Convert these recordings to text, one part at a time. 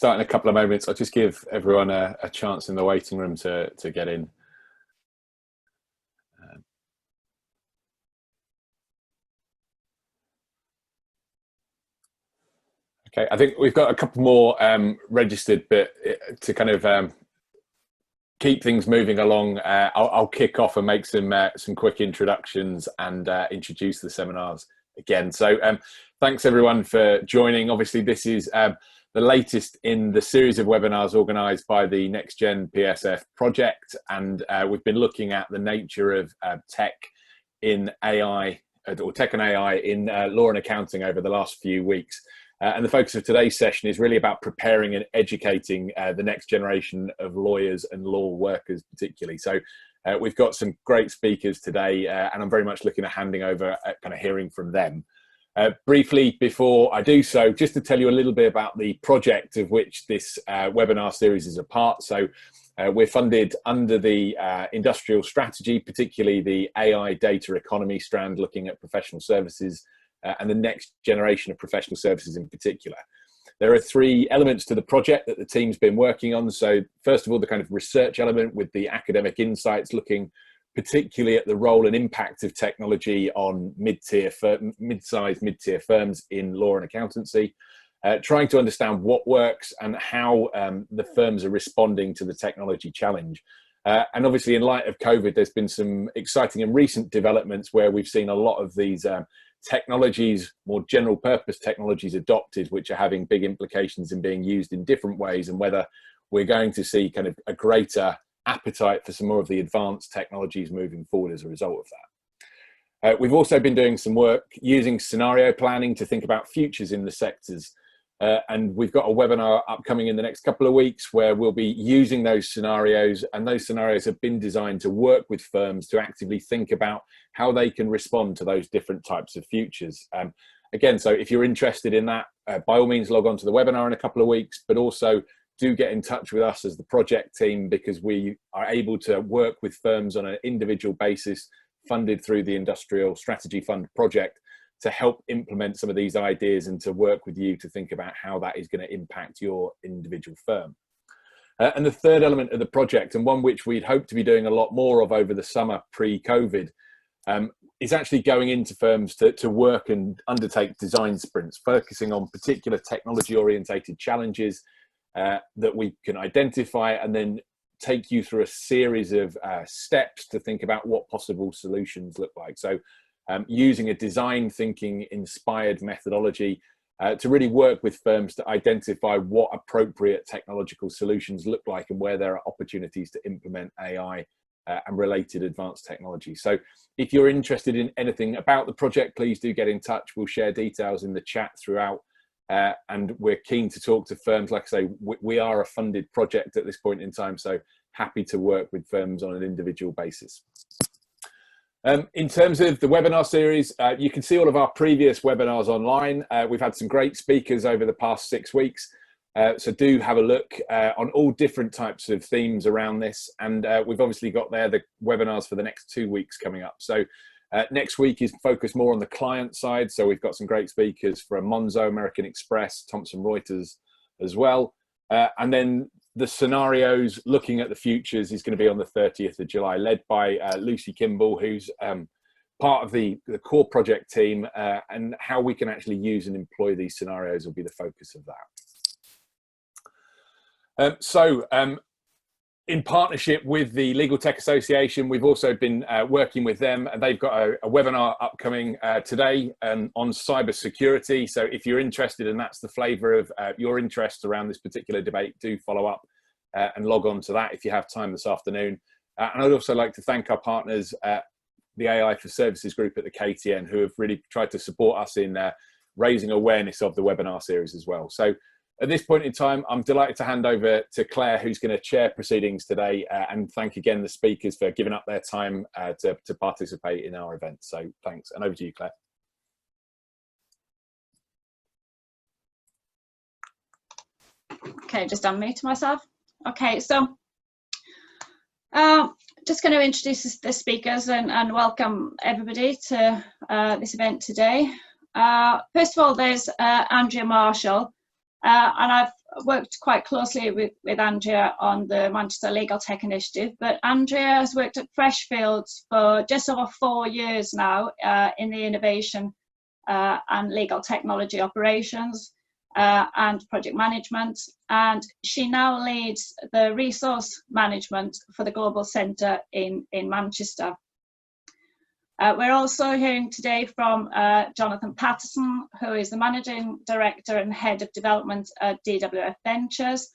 start in a couple of moments. I'll just give everyone a chance in the waiting room to get in. Okay, I think we've got a couple more registered, but to kind of keep things moving along, I'll kick off and make some quick introductions and introduce the seminars again. So thanks everyone for joining. Obviously, this is the latest in the series of webinars organised by the NextGenPSF project, and we've been looking at the nature of tech in AI, or tech and AI in law and accounting over the last few weeks. And the focus of today's session is really about preparing and educating the next generation of lawyers and law workers particularly. So we've got some great speakers today, and I'm very much looking at handing over, kind of hearing from them. Briefly, before I do so, just to tell you a little bit about the project of which this webinar series is a part. So we're funded under the industrial strategy, particularly the AI data economy strand, looking at professional services and the next generation of professional services in particular. There are three elements to the project that the team's been working on. So first of all, the kind of research element with the academic insights, looking particularly at the role and impact of technology on mid-sized, mid-tier firms in law and accountancy, trying to understand what works and how the firms are responding to the technology challenge. And obviously, in light of COVID, there's been some exciting and recent developments where we've seen a lot of these technologies, more general purpose technologies adopted, which are having big implications in being used in different ways, and whether we're going to see kind of a greater appetite for some more of the advanced technologies moving forward as a result of that. We've also been doing some work using scenario planning to think about futures in the sectors. And we've got a webinar upcoming in the next couple of weeks where we'll be using those scenarios, and those scenarios have been designed to work with firms to actively think about how they can respond to those different types of futures. Again, so if you're interested in that, by all means log on to the webinar in a couple of weeks, but also do get in touch with us as the project team, because we are able to work with firms on an individual basis, funded through the Industrial Strategy Fund project, to help implement some of these ideas and to work with you to think about how that is going to impact your individual firm. And the third element of the project, and one which we'd hope to be doing a lot more of over the summer pre-COVID, is actually going into firms to work and undertake design sprints, focusing on particular technology-orientated challenges that we can identify, and then take you through a series of steps to think about what possible solutions look like. So using a design thinking inspired methodology to really work with firms to identify what appropriate technological solutions look like and where there are opportunities to implement AI and related advanced technology. So if you're interested in anything about the project, please do get in touch. We'll share details in the chat throughout, and we're keen to talk to firms. Like I say, we are a funded project at this point in time, so happy to work with firms on an individual basis. In terms of the webinar series, you can see all of our previous webinars online. We've had some great speakers over the past 6 weeks, so do have a look on all different types of themes around this. And we've obviously got there the webinars for the next 2 weeks coming up. So next week is focused more on the client side. So we've got some great speakers from Monzo, American Express, Thomson Reuters as well. And then the scenarios looking at the futures is going to be on the 30th of July, led by Lucy Kimball, who's part of the core project team, and how we can actually use and employ these scenarios will be the focus of that. In partnership with the Legal Tech Association, we've also been working with them, and they've got a webinar upcoming today on cybersecurity. So if you're interested and that's the flavour of your interest around this particular debate, do follow up and log on to that if you have time this afternoon. And I'd also like to thank our partners, the AI for Services group at the KTN, who have really tried to support us in raising awareness of the webinar series as well. So at this point in time, I'm delighted to hand over to Claire, who's going to chair proceedings today, and thank again the speakers for giving up their time to participate in our event. So thanks, and over to you, Claire. Okay, just unmute myself. Okay, so just going to introduce the speakers and welcome everybody to this event today. First of all, there's Andrea Marshall, And I've worked quite closely with Andrea on the Manchester Legal Tech Initiative, but Andrea has worked at Freshfields for just over 4 years now in the innovation and legal technology operations and project management, and she now leads the resource management for the Global Centre in Manchester. We're also hearing today from Jonathan Patterson, who is the Managing Director and Head of Development at DWF Ventures.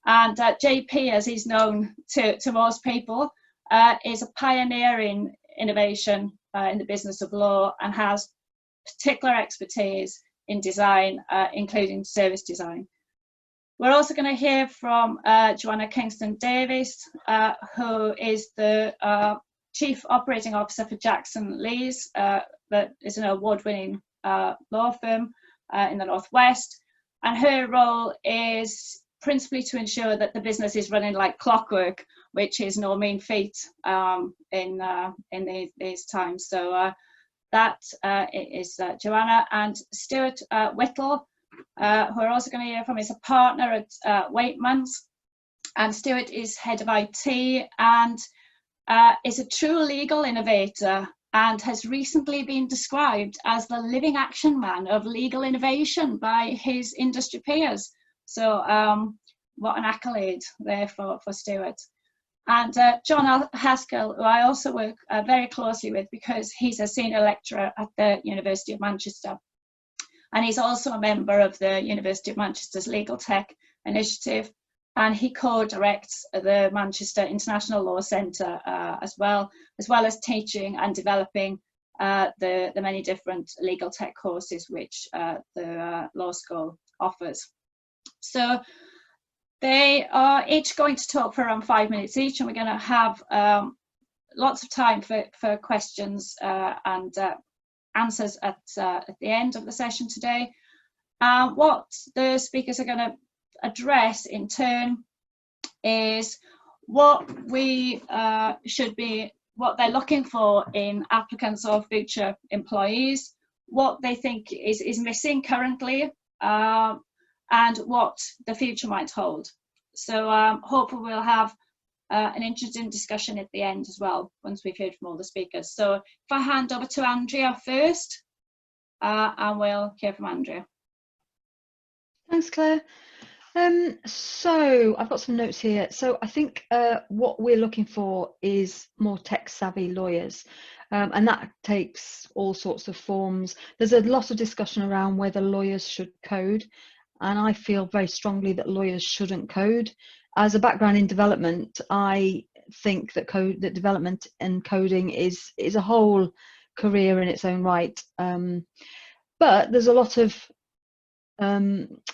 And JP, as he's known to most people, is a pioneer in innovation in the business of law and has particular expertise in design, including service design. We're also going to hear from Joanna Kingston Davies, who is the Chief Operating Officer for Jackson Lees, that is an award-winning law firm in the Northwest, and her role is principally to ensure that the business is running like clockwork, which is no mean feat in these times. So that is Joanna. And Stuart Whittle, who we're also going to hear from, is a partner at Waitmans, and Stuart is head of IT and is a true legal innovator and has recently been described as the living action man of legal innovation by his industry peers. So what an accolade there for Stuart. And John Haskell, who I also work very closely with because he's a senior lecturer at the University of Manchester. And he's also a member of the University of Manchester's Legal Tech Initiative. And he co-directs the Manchester International Law Centre as well as teaching and developing the many different legal tech courses which the law school offers. So they are each going to talk for around 5 minutes each, and we're going to have lots of time for questions and answers at the end of the session today. What the speakers are going to address in turn is what we what they're looking for in applicants or future employees, what they think is missing currently, and what the future might hold. So hopefully we'll have an interesting discussion at the end as well once we've heard from all the speakers. So if I hand over to Andrea first, and we'll hear from Andrea. Thanks, Claire. So I've got some notes here. So I think what we're looking for is more tech-savvy lawyers, and that takes all sorts of forms. There's a lot of discussion around whether lawyers should code, and I feel very strongly that lawyers shouldn't code. As a background in development, I think that development and coding is a whole career in its own right. But there's a lot of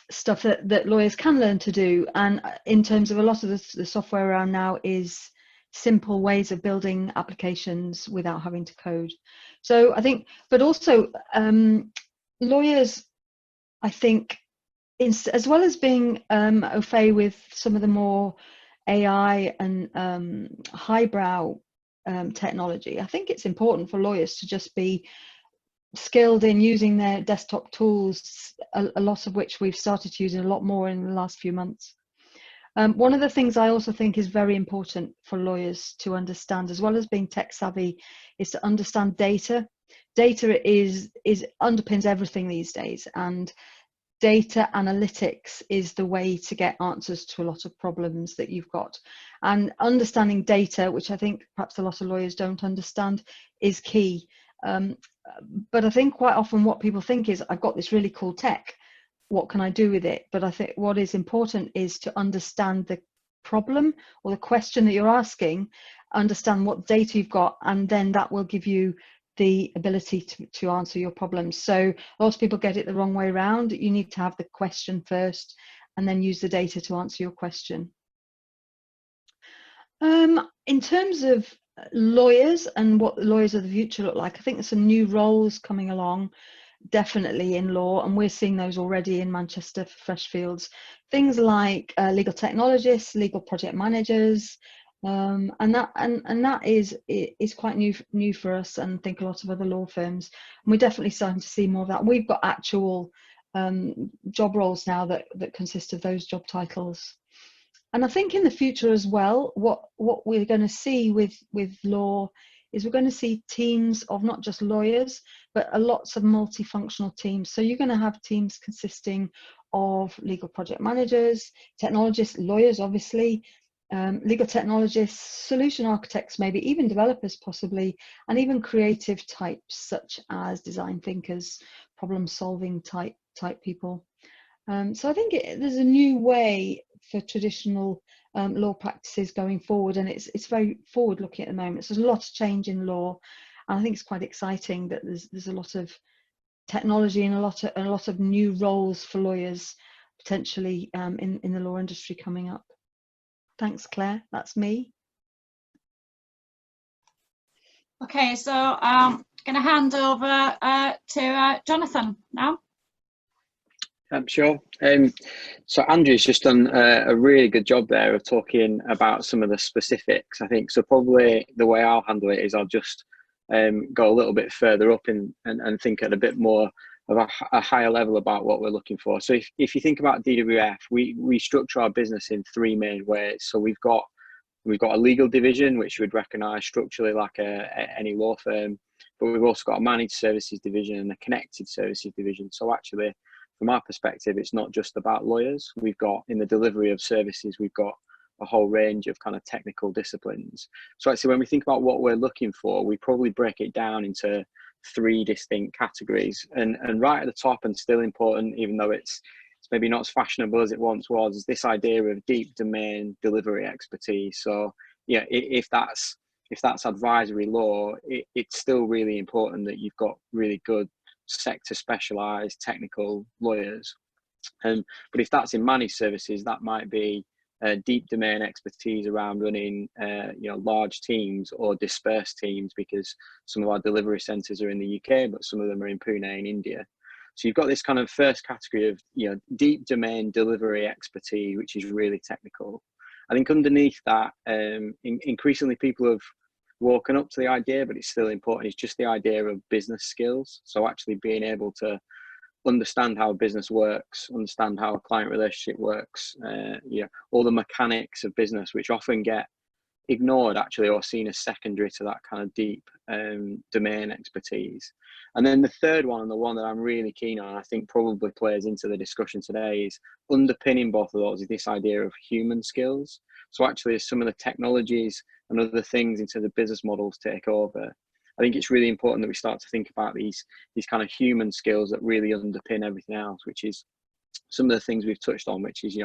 stuff that lawyers can learn to do, and in terms of a lot of the software around now is simple ways of building applications without having to code. So I think, but also lawyers, I think, as well as being au fait with some of the more AI and highbrow technology, I think it's important for lawyers to just be skilled in using their desktop tools, a lot of which we've started using a lot more in the last few months. One of the things I also think is very important for lawyers to understand, as well as being tech savvy, is to understand data. Data underpins everything these days, and data analytics is the way to get answers to a lot of problems that you've got. And understanding data, which I think perhaps a lot of lawyers don't understand, is key. But I think quite often what people think is, I've got this really cool tech, what can I do with it? But I think what is important is to understand the problem or the question that you're asking, understand what data you've got, and then that will give you the ability to answer your problems. So lots of people get it the wrong way around. You need to have the question first and then use the data to answer your question. In terms of lawyers and what the lawyers of the future look like, I think there's some new roles coming along, definitely in law, and we're seeing those already in Manchester for Freshfields. Things like legal technologists, legal project managers, and that is quite new for us, and I think a lot of other law firms. And we're definitely starting to see more of that. We've got actual job roles now that consist of those job titles. And I think in the future as well, what we're going to see with law is we're going to see teams of not just lawyers, but lots of multifunctional teams. So you're going to have teams consisting of legal project managers, technologists, lawyers, obviously, legal technologists, solution architects, maybe even developers possibly, and even creative types such as design thinkers, problem solving type people. So I think there's a new way for traditional law practices going forward, and it's very forward looking at the moment. So there's a lot of change in law, and I think it's quite exciting that there's a lot of technology and a lot of new roles for lawyers potentially in the law industry coming up. Thanks, Claire. That's me. Okay, so I'm going to hand over to Jonathan now. Sure. So Andrew's just done a really good job there of talking about some of the specifics, I think. So probably the way I'll handle it is I'll just go a little bit further up and think at a bit more of a higher level about what we're looking for. So if you think about DWF, we structure our business in three main ways. So we've got a legal division, which you would recognise structurally like any law firm, but we've also got a managed services division and a connected services division. So actually, from our perspective, it's not just about lawyers. We've got, in the delivery of services, we've got a whole range of kind of technical disciplines. So actually, when we think about what we're looking for, we probably break it down into three distinct categories. And right at the top, and still important, even though it's maybe not as fashionable as it once was, is this idea of deep domain delivery expertise. So yeah, if that's advisory law, it's still really important that you've got really good sector specialized technical lawyers. But if that's in managed services, that might be deep domain expertise around running large teams or dispersed teams, because some of our delivery centers are in the UK, but some of them are in Pune in India. So you've got this kind of first category of deep domain delivery expertise, which is really technical. I think underneath that, increasingly people have woken up to the idea, but it's still important. It's just the idea of business skills. So actually being able to understand how a business works, understand how a client relationship works, all the mechanics of business, which often get ignored actually, or seen as secondary to that kind of deep domain expertise. And then the third one, and the one that I'm really keen on, I think probably plays into the discussion today, is underpinning both of those is this idea of human skills. So actually, as some of the technologies and other things into the business models take over, I think it's really important that we start to think about these kind of human skills that really underpin everything else, which is some of the things we've touched on, which is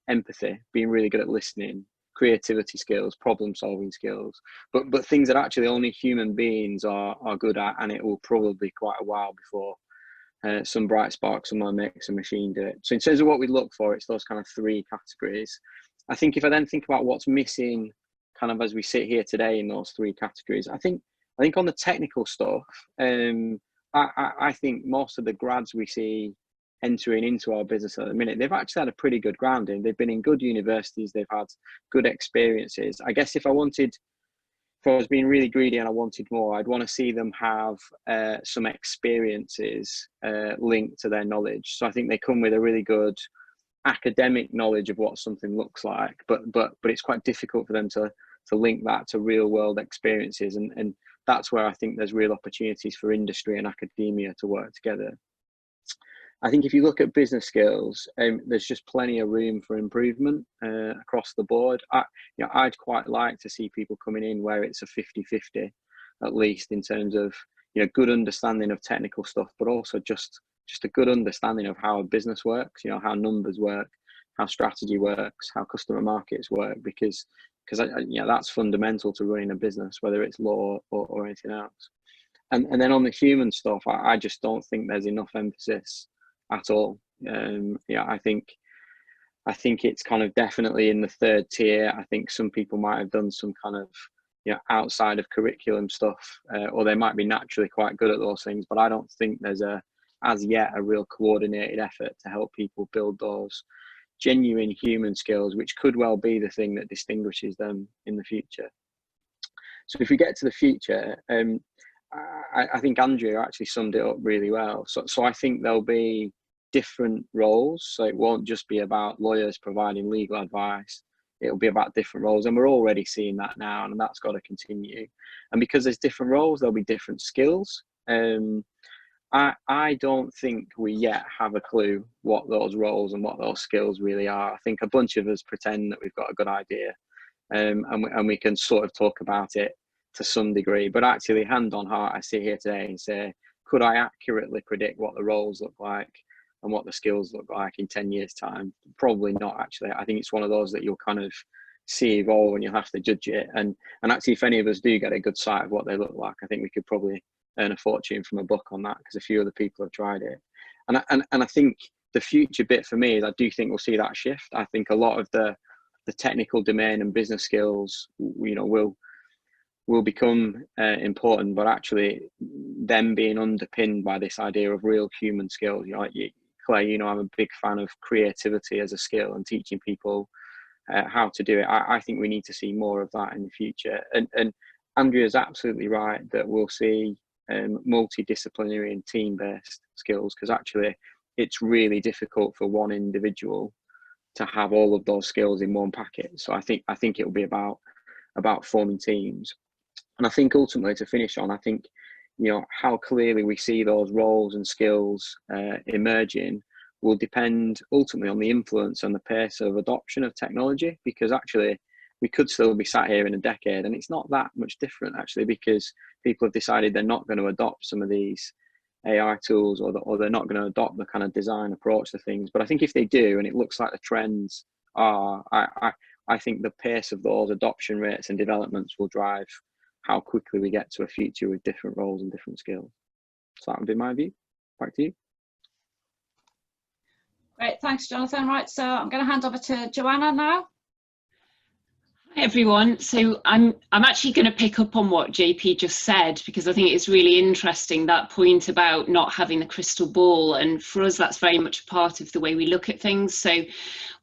empathy, being really good at listening, creativity skills, problem solving skills, but things that actually only human beings are good at, and it will probably be quite a while before some bright spark, someone makes a machine do it. So in terms of what we look for, it's those kind of three categories. I think if I then think about what's missing kind of as we sit here today in those three categories, I think on the technical stuff, I think most of the grads we see entering into our business at the minute, they've actually had a pretty good grounding. They've been in good universities, they've had good experiences. I guess if I was being really greedy and I wanted more, I'd want to see them have some experiences linked to their knowledge. So I think they come with a really good academic knowledge of what something looks like, but it's quite difficult for them to link that to real world experiences, and that's where I think there's real opportunities for industry and academia to work together. I think if you look at business skills, there's just plenty of room for improvement across the board. I'd quite like to see people coming in where it's a 50-50, at least in terms of good understanding of technical stuff, but also just a good understanding of how a business works, how numbers work, how strategy works, how customer markets work, because that's fundamental to running a business, whether it's law or anything else. And then on the human stuff, I just don't think there's enough emphasis at all. I think it's kind of definitely in the third tier. I think some people might have done some kind of outside of curriculum stuff, or they might be naturally quite good at those things, but I don't think there's as yet a real coordinated effort to help people build those genuine human skills, which could well be the thing that distinguishes them in the future. So if we get to the future, I think Andrew actually summed it up really well. So I think there'll be different roles. So it won't just be about lawyers providing legal advice. It'll be about different roles, and we're already seeing that now, and that's got to continue. And because there's different roles, there'll be different skills. I don't think we yet have a clue what those roles and what those skills really are. I think a bunch of us pretend that we've got a good idea, and we can sort of talk about it to some degree. But actually, hand on heart, I sit here today and say, could I accurately predict what the roles look like and what the skills look like in 10 years' time? Probably not, actually. I think it's one of those that you'll kind of see evolve and you'll have to judge it. And actually, if any of us do get a good sight of what they look like, I think we could probably earn a fortune from a book on that, because a few other people have tried it. And I think the future bit for me is I do think we'll see that shift. I think a lot of the technical domain and business skills, you know, will become important, but actually them being underpinned by this idea of real human skills. You know, like Claire, you know, I'm a big fan of creativity as a skill and teaching people how to do it. I think we need to see more of that in the future. And Andrea's absolutely right that we'll see multidisciplinary and team-based skills, because actually it's really difficult for one individual to have all of those skills in one packet. So I think it will be about forming teams. And I think ultimately, to finish on, I think, you know, how clearly we see those roles and skills emerging will depend ultimately on the influence and the pace of adoption of technology, because actually we could still be sat here in a decade and it's not that much different, actually, because people have decided they're not going to adopt some of these AI tools, or they're not going to adopt the kind of design approach to things. But I think if they do, and it looks like the trends are, I think the pace of those adoption rates and developments will drive how quickly we get to a future with different roles and different skills. So that would be my view. Back to you. Great, thanks, Jonathan. Right, so I'm going to hand over to Joanna now. Hi everyone. So I'm actually going to pick up on what JP just said, because I think it's really interesting, that point about not having the crystal ball, and for us that's very much a part of the way we look at things. So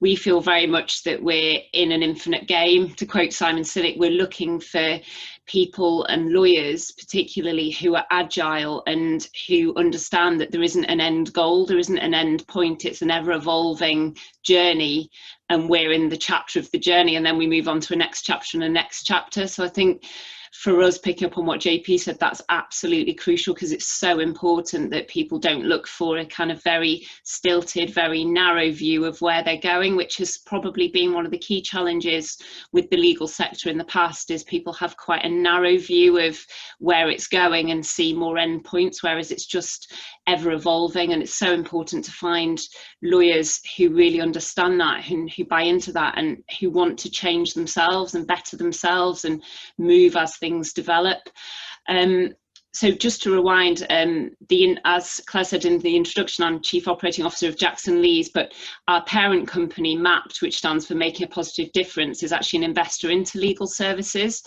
we feel very much that we're in an infinite game. To quote Simon Sinek, we're looking for people and lawyers particularly who are agile and who understand that there isn't an end goal, there isn't an end point, it's an ever evolving journey, and we're in the chapter of the journey, and then we move on to a next chapter and a next chapter. So I think for us, picking up on what JP said, that's absolutely crucial, because it's so important that people don't look for a kind of very stilted, very narrow view of where they're going, which has probably been one of the key challenges with the legal sector in the past, is people have quite a narrow view of where it's going and see more endpoints, whereas it's just ever evolving. And it's so important to find lawyers who really understand that, who buy into that, and who want to change themselves and better themselves and move as things develop. So just to rewind, as Claire said in the introduction, I'm Chief Operating Officer of Jackson Lees, but our parent company, MAPT, which stands for Making a Positive Difference, is actually an investor into legal services.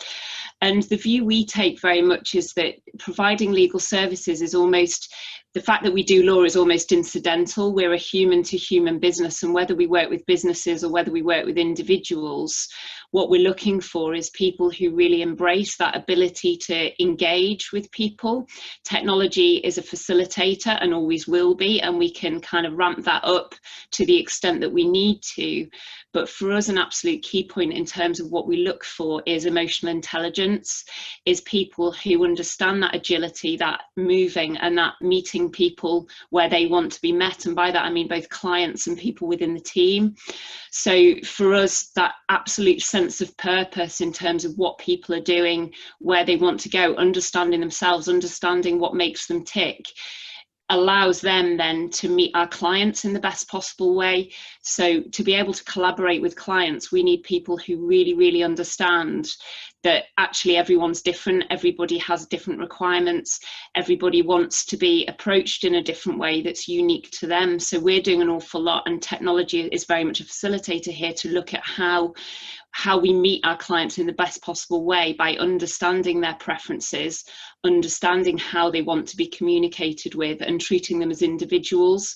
And the view we take very much is that providing legal services is almost, the fact that we do law is almost incidental. We're a human to human business, and whether we work with businesses or whether we work with individuals, what we're looking for is people who really embrace that ability to engage with people. Technology is a facilitator and always will be, and we can kind of ramp that up to the extent that we need to. But for us, an absolute key point in terms of what we look for is emotional intelligence, is people who understand that agility, that moving and that meeting people where they want to be met. And by that, I mean both clients and people within the team. So for us, that absolute sense of purpose in terms of what people are doing, where they want to go, understanding themselves, understanding what makes them tick, allows them then to meet our clients in the best possible way. So to be able to collaborate with clients, we need people who really, really understand that actually everyone's different, everybody has different requirements, everybody wants to be approached in a different way that's unique to them. So we're doing an awful lot, and technology is very much a facilitator here to look at how we meet our clients in the best possible way by understanding their preferences, understanding how they want to be communicated with, and treating them as individuals.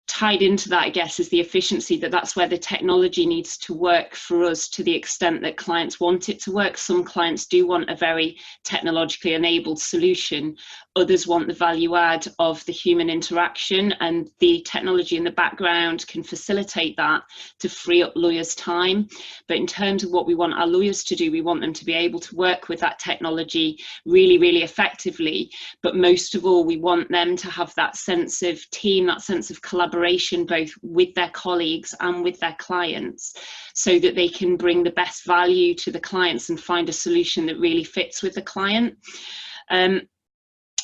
Tied into that, I guess, is the efficiency, that's where the technology needs to work for us to the extent that clients want it to work. Some clients do want a very technologically enabled solution. others want the value add of the human interaction, and the technology in the background can facilitate that to free up lawyers' time. But in terms of what we want our lawyers to do, we want them to be able to work with that technology really, really effectively. But most of all, we want them to have that sense of team, that sense of collaboration, both with their colleagues and with their clients, so that they can bring the best value to the clients and find a solution that really fits with the client.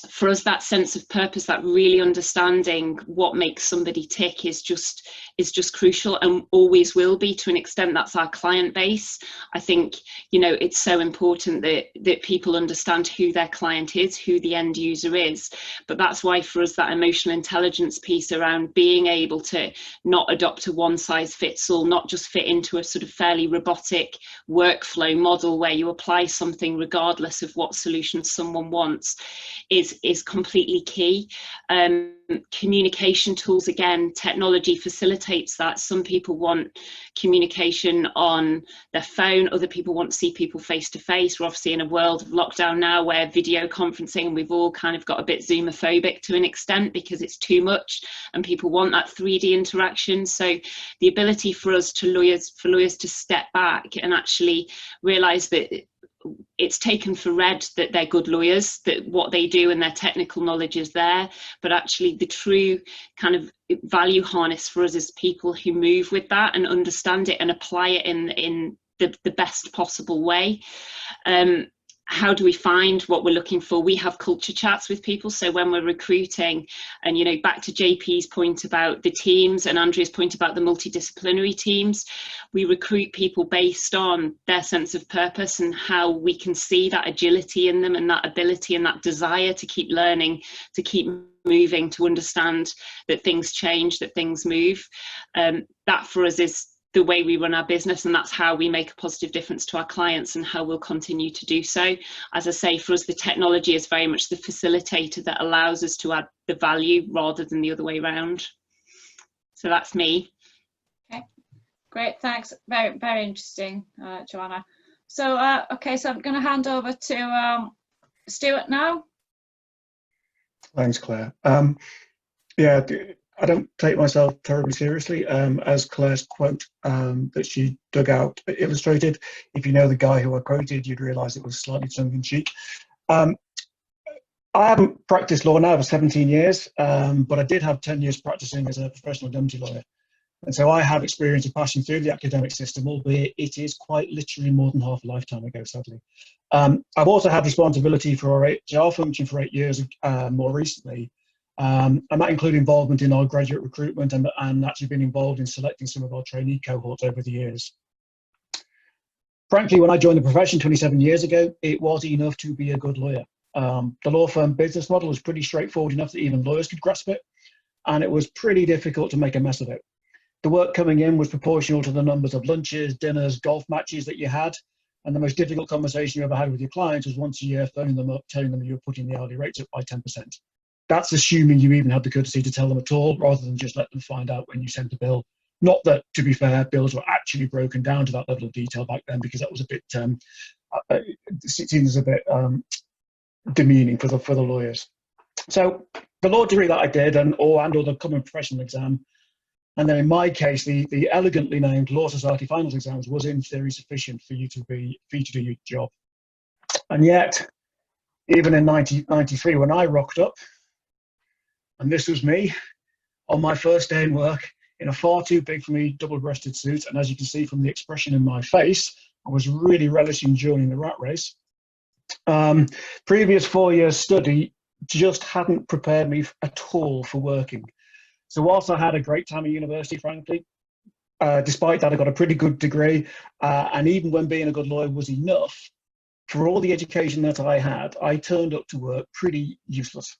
For us, that sense of purpose, that really understanding what makes somebody tick is just crucial, and always will be to an extent. That's our client base. I think, you know, it's so important that people understand who their client is, who the end user is. But that's why for us, that emotional intelligence piece around being able to not adopt a one size fits all, not just fit into a sort of fairly robotic workflow model where you apply something regardless of what solution someone wants, is completely key. Communication tools, again, technology facilitates that. Some people want communication on their phone, other people want to see people face to face. We're obviously in a world of lockdown now where video conferencing, we've all kind of got a bit Zoomophobic to an extent because it's too much and people want that 3D interaction. So the ability for us to lawyers to step back and actually realize that it's taken for read that they're good lawyers, that what they do and their technical knowledge is there, but actually the true kind of value harness for us is people who move with that and understand it and apply it in the best possible way. How do we find what we're looking for? We have culture chats with people. So when we're recruiting, and, you know, back to JP's point about the teams and Andrea's point about the multidisciplinary teams, we recruit people based on their sense of purpose and how we can see that agility in them and that ability and that desire to keep learning, to keep moving, to understand that things change, that things move. That for us is the way we run our business, and that's how we make a positive difference to our clients and how we'll continue to do so. As I say, for us, the technology is very much the facilitator that allows us to add the value rather than the other way around. So that's me. Okay, great, thanks. Very, very interesting, Joanna. So, okay, so I'm going to hand over to Stuart now. Thanks, Claire. Yeah, I don't take myself terribly seriously, as Claire's quote that she dug out illustrated. If you know the guy who I quoted, you'd realise it was slightly tongue-in-cheek. I haven't practiced law now for 17 years, but I did have 10 years practicing as a professional indemnity lawyer. And so I have experience of passing through the academic system, albeit it is quite literally more than half a lifetime ago, sadly. I've also had responsibility for our HR function for 8 years more recently. And that included involvement in our graduate recruitment and actually been involved in selecting some of our trainee cohorts over the years. Frankly, when I joined the profession 27 years ago, it was enough to be a good lawyer. The law firm business model was pretty straightforward enough that even lawyers could grasp it, and it was pretty difficult to make a mess of it. The work coming in was proportional to the numbers of lunches, dinners, golf matches that you had, and the most difficult conversation you ever had with your clients was once a year phoning them up, telling them you were putting the hourly rates up by 10%. That's assuming you even had the courtesy to tell them at all, rather than just let them find out when you sent a bill. Not that, to be fair, bills were actually broken down to that level of detail back then, because that was a bit, it seems a bit demeaning for the lawyers. So the law degree that I did, or the common professional exam, and then in my case, the elegantly named Law Society finals exams was in theory sufficient for you to do your job. And yet, even in 1993, when I rocked up, and this was me on my first day in work in a far too big for me double-breasted suit, and as you can see from the expression in my face, I was really relishing joining the rat race. Previous 4 years study just hadn't prepared me at all for working. So whilst I had a great time at university, frankly, despite that I got a pretty good degree, and even when being a good lawyer was enough, for all the education that I had, I turned up to work pretty useless.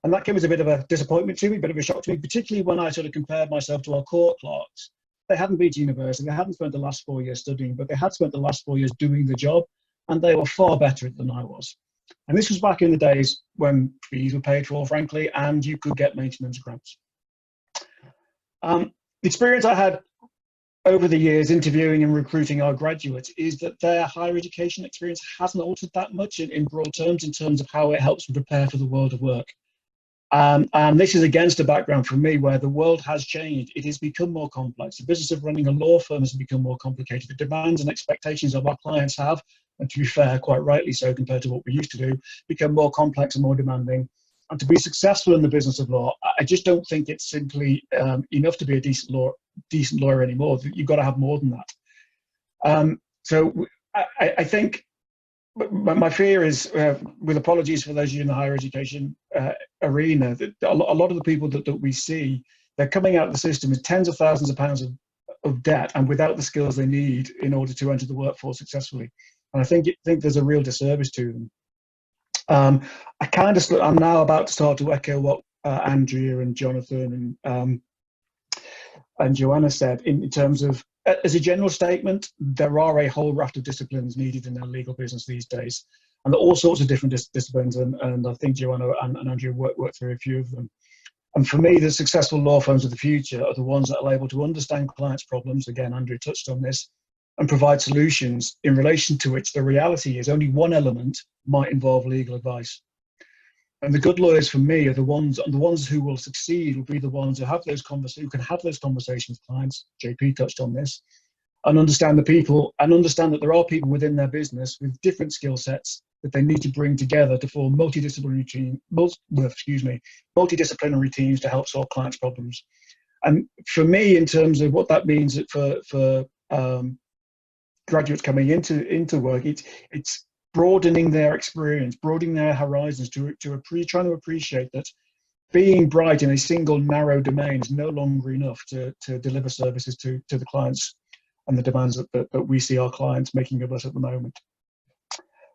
And that came as a bit of a disappointment to me, a bit of a shock to me, particularly when I sort of compared myself to our court clerks. They hadn't been to university, they hadn't spent the last 4 years studying, but they had spent the last 4 years doing the job, and they were far better at it than I was. And this was back in the days when fees were paid for, frankly, and you could get maintenance grants. The experience I had over the years interviewing and recruiting our graduates is that their higher education experience hasn't altered that much in broad terms, in terms of how it helps them prepare for the world of work. And this is against a background for me where the world has changed. It has become more complex. The business of running a law firm has become more complicated. The demands and expectations of our clients have, and to be fair, quite rightly so compared to what we used to do, become more complex and more demanding. And to be successful in the business of law, I just don't think it's simply enough to be a decent lawyer anymore. You've got to have more than that. So I think my fear is, with apologies for those of you in the higher education arena, that a lot of the people that we see, they're coming out of the system with tens of thousands of pounds of debt and without the skills they need in order to enter the workforce successfully. And I think there's a real disservice to them. I'm now about to start to echo what Andrea and Jonathan and Joanna said in terms of, as a general statement, there are a whole raft of disciplines needed in our legal business these days, and there are all sorts of different disciplines, and I think Joanna and Andrea worked through a few of them. And for me, the successful law firms of the future are the ones that are able to understand clients' problems, again, Andrea touched on this, and provide solutions in relation to which the reality is only one element might involve legal advice. And the good lawyers for me are the ones who will succeed will be the ones who have who can have those conversations with clients. JP touched on this, and understand the people, and understand that there are people within their business with different skill sets that they need to bring together to form multidisciplinary teams to help solve clients' problems. And for me, in terms of what that means for graduates coming into work, it's broadening their experience, broadening their horizons trying to appreciate that being bright in a single narrow domain is no longer enough to deliver services to the clients and the demands that we see our clients making of us at the moment.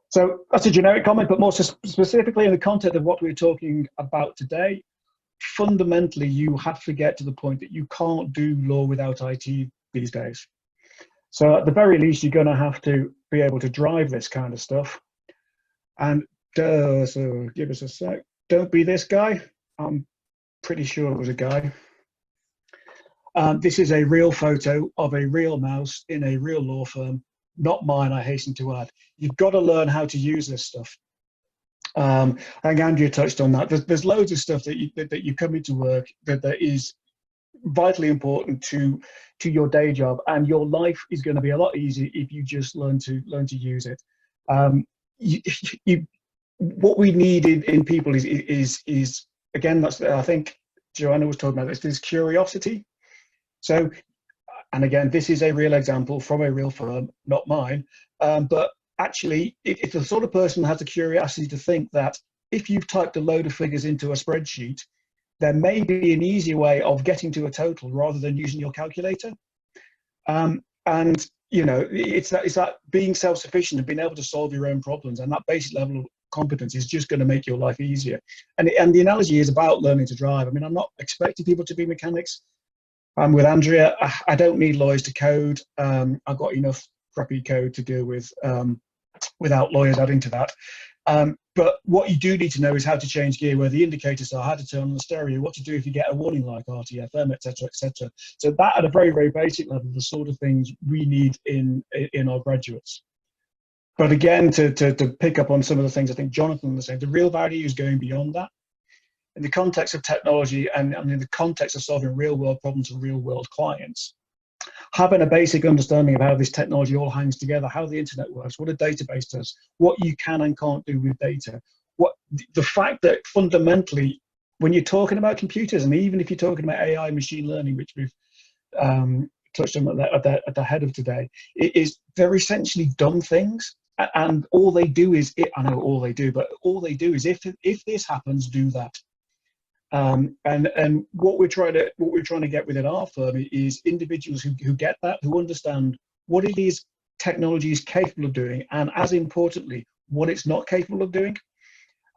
So that's a generic comment, but more specifically in the context of what we're talking about today, fundamentally you have to get to the point that you can't do law without IT these days. So at the very least, you're going to have to be able to drive this kind of stuff. And so give us a sec. Don't be this guy. I'm pretty sure it was a guy. This is a real photo of a real mouse in a real law firm. Not mine, I hasten to add. You've got to learn how to use this stuff. I think Andrea touched on that. There's loads of stuff that you come into work that is vitally important to your day job, and your life is going to be a lot easier if you just learn to use it. What we need in people is again, that's, I think Joanna was talking about this curiosity. So, and again, this is a real example from a real firm, not mine, but actually, if the sort of person has the curiosity to think that if you've typed a load of figures into a spreadsheet, there may be an easier way of getting to a total rather than using your calculator. And you know, it's that being self-sufficient and being able to solve your own problems, and that basic level of competence is just going to make your life easier. And the analogy is about learning to drive. I mean, I'm not expecting people to be mechanics. With Andrea, I don't need lawyers to code. I've got enough crappy code to deal with without lawyers adding to that. But what you do need to know is how to change gear, where the indicators are, how to turn on the stereo, what to do if you get a warning like RTFM, etc., etc. So that, at a very, very basic level, the sort of things we need in our graduates. But again, to pick up on some of the things I think Jonathan was saying, the real value is going beyond that. In the context of technology and in the context of solving real-world problems for real-world clients, having a basic understanding of how this technology all hangs together, how the internet works, what a database does, what you can and can't do with data, the fact that fundamentally, when you're talking about computers, and even if you're talking about AI, machine learning, which we've touched on at the head of today, they're essentially dumb things, and all they do is, I know all they do, but all they do is if this happens, do that. And what we're trying to get within our firm is individuals who get that, who understand what it is technology is capable of doing, and as importantly, what it's not capable of doing.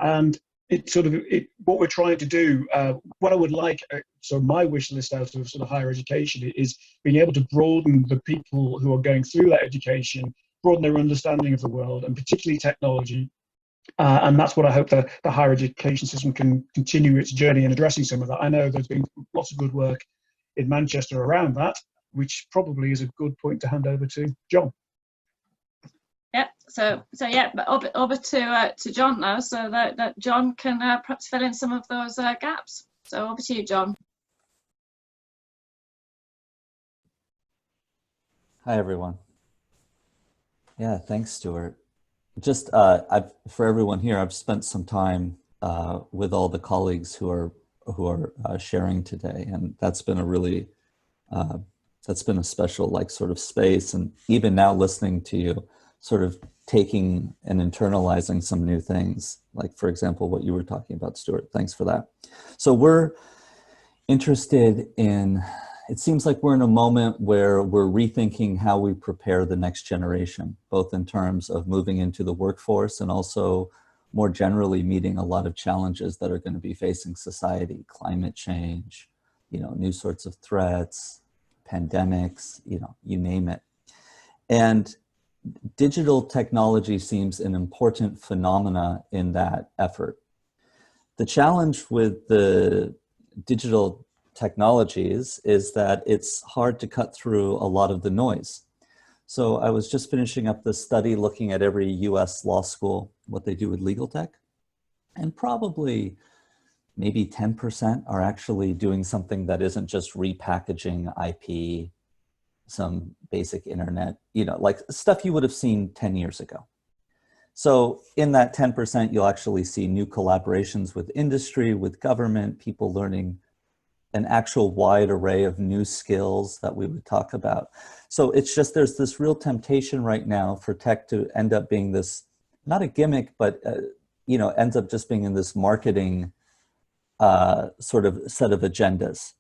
And it's what we're trying to do. What I would like, so my wish list out of sort of higher education is being able to broaden the people who are going through that education, broaden their understanding of the world, and particularly technology. And that's what I hope the higher education system can continue its journey in addressing some of that. I know there's been lots of good work in Manchester around that, which probably is a good point to hand over to John. Yeah, so yeah, but over to John now, so that John can perhaps fill in some of those gaps. So over to you, John. Hi, everyone. Yeah, thanks, Stuart. Just for everyone here, I've spent some time with all the colleagues who are sharing today, and that's been a really that's been a special sort of space. And even now, listening to you, sort of taking and internalizing some new things, like for example what you were talking about, Stuart. Thanks for that. So we're interested in. It seems like we're in a moment where we're rethinking how we prepare the next generation, both in terms of moving into the workforce and also more generally meeting a lot of challenges that are going to be facing society: climate change, new sorts of threats, pandemics, you name it. And digital technology seems an important phenomena in that effort. The challenge with the digital technologies is that it's hard to cut through a lot of the noise. So I was just finishing up this study looking at every US law school, what they do with legal tech, and probably maybe 10% are actually doing something that isn't just repackaging IP, some basic internet, like stuff you would have seen 10 years ago. So in that 10%, you'll actually see new collaborations with industry, with government, people learning an actual wide array of new skills that we would talk about. So it's just, there's this real temptation right now for tech to end up being this, not a gimmick, but ends up just being in this marketing sort of set of agendas.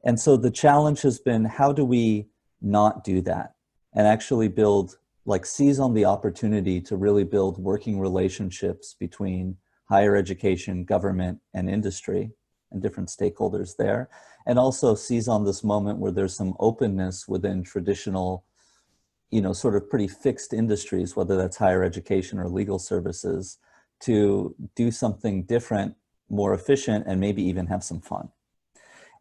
And so the challenge has been, how do we not do that and actually build, seize on the opportunity to really build working relationships between higher education, government, and industry, and different stakeholders there, and also seize on this moment where there's some openness within traditional, sort of pretty fixed industries, whether that's higher education or legal services, to do something different, more efficient, and maybe even have some fun.